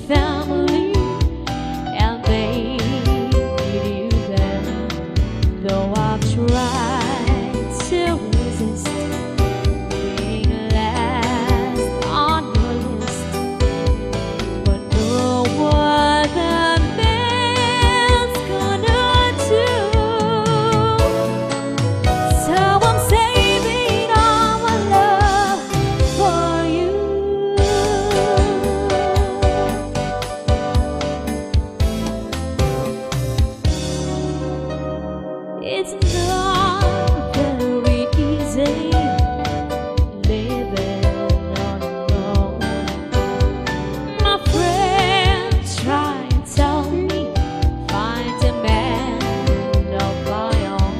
family, and they need you there. Though I've tried to resist being last on your list, but no other man's gonna do. So I'm saving all my love for you. It's not very easy living on alone. My friends try and tell me find a man of my own,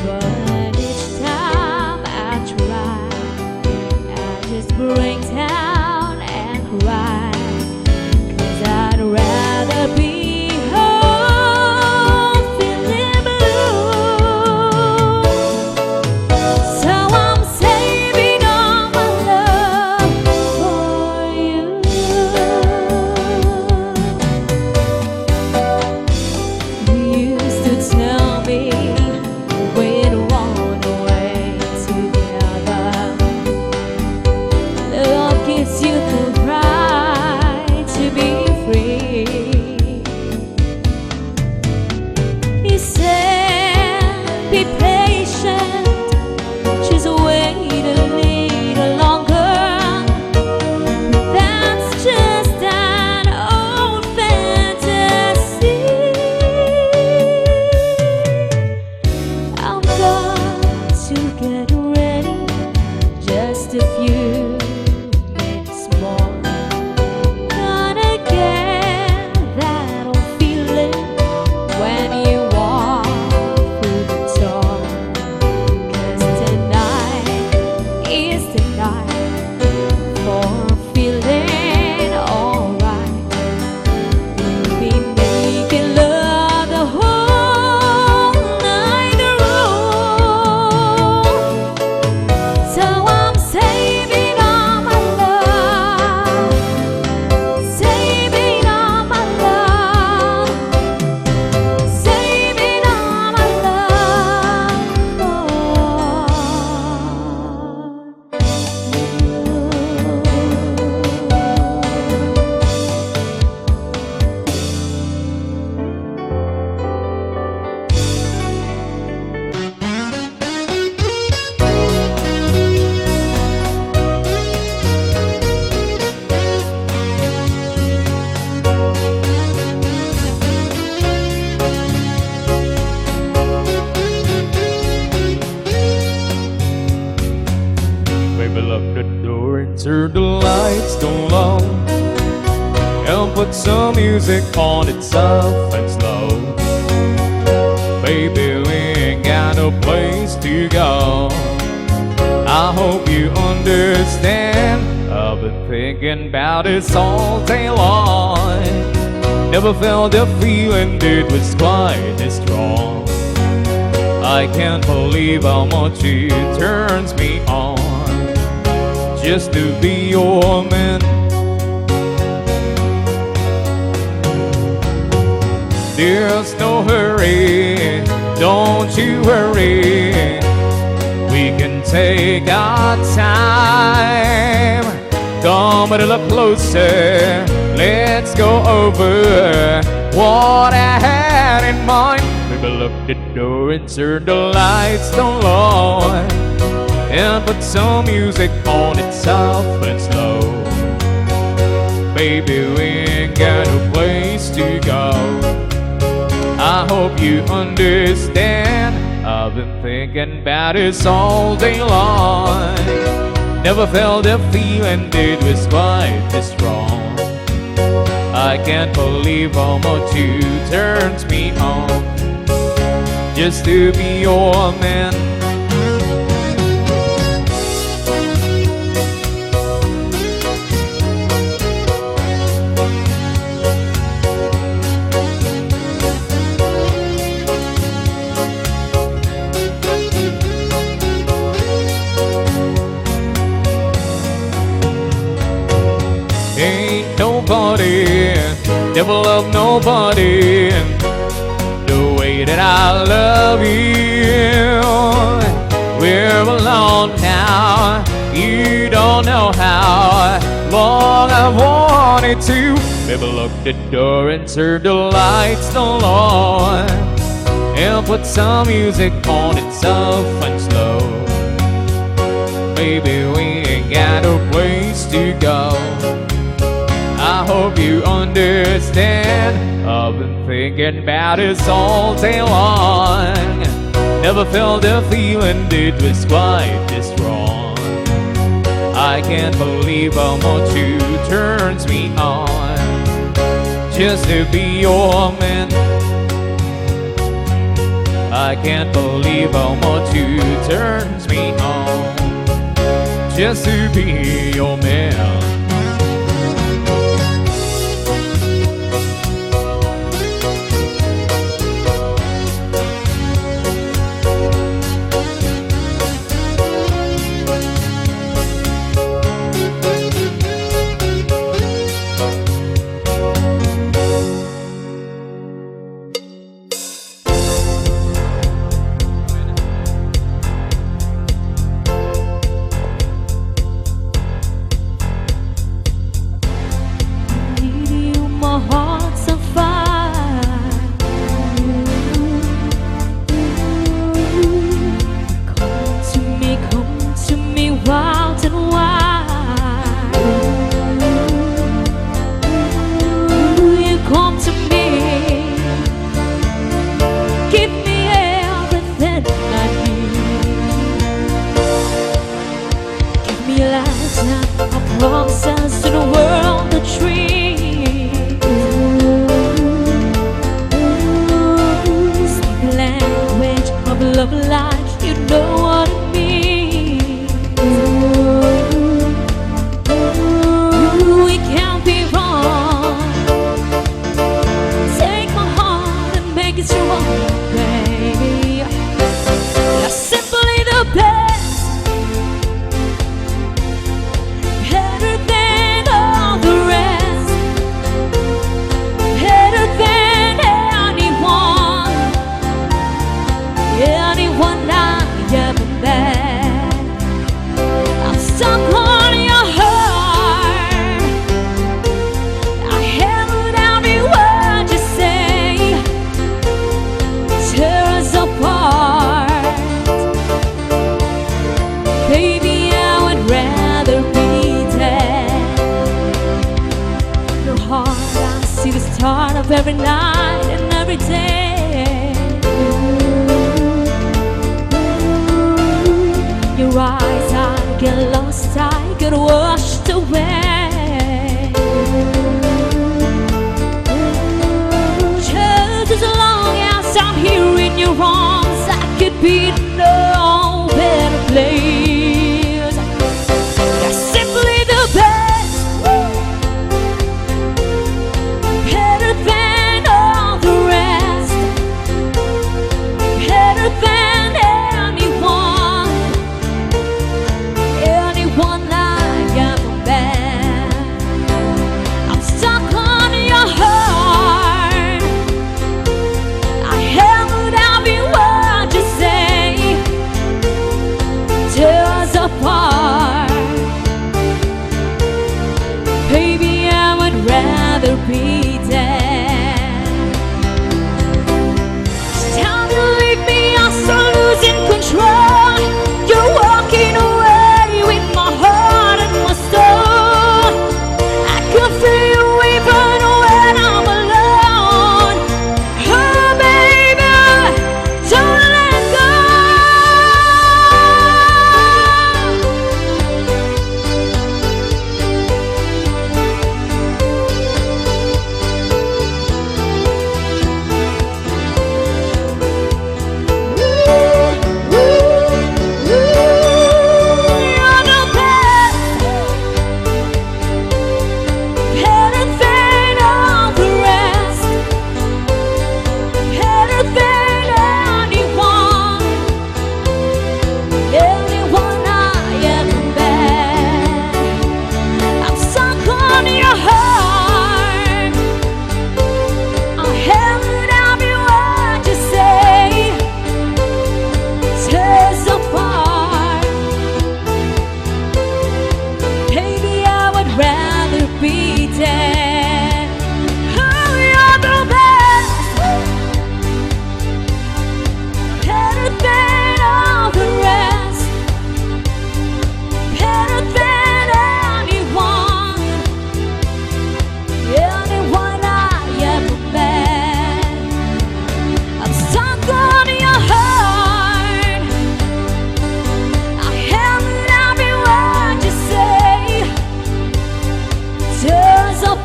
but each time I try, I just break down and cry, 'cause I'd rather be home feeling blue. So I'm saving all my love for you. You used to tell me we'd run away together. Love gives you the right to be free. He said, be patient, just wait a little longer. That's just an old fantasy. I'm going to get ready, just a few minutes more. Gonna get that old feeling when you walk through the door. 'Cause tonight is the night for feeling alright. We'll be making love the whole night through. So I'm saving all my love, saving all my love, saving all my love Baby, lock the door and turn the lights down low, and put some music on it soft and slow. Baby, we ain't got no place to go. I hope you understand. I've been thinking about this all day long. Never felt a feeling that was quite this strong. I can't believe how much it turns me on just to be your man. There's no hurry, don't you worry. We can take our time. Come a little closer, let's go over what I had in mind. Baby, lock the door and turn the lights down low, and put some music on it soft and slow. Baby, we ain't got a place to go. I hope you understand. I've been thinking about this all day long. Never felt a feeling that was quite this strong. I can't believe how much you turns me on just to be your man. Ain't no nobody, never loved nobody the way that I love you. We're alone now, you don't know how long I've wanted to. Baby, lock the door and turn the lights down low, and put some music on it soft and slow. Baby, we ain't got a place to go. I hope you understand. I've been thinking about this all day long. Never felt a feeling that was quite this strong. I can't believe how much you turns me on, just to be your man. I can't believe how much you turns me on, just to be your man. Promises to the world, the trees. Speak the language of love like you know what it means. We can't be wrong. Take my heart and make it strong, baby. You're simply the best. Start of every night and every day. Your eyes, I get lost, I get washed away. Just as long as I'm here in your arms, I could be in no better place. You're simply the best. Anyone I ever met.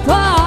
apart.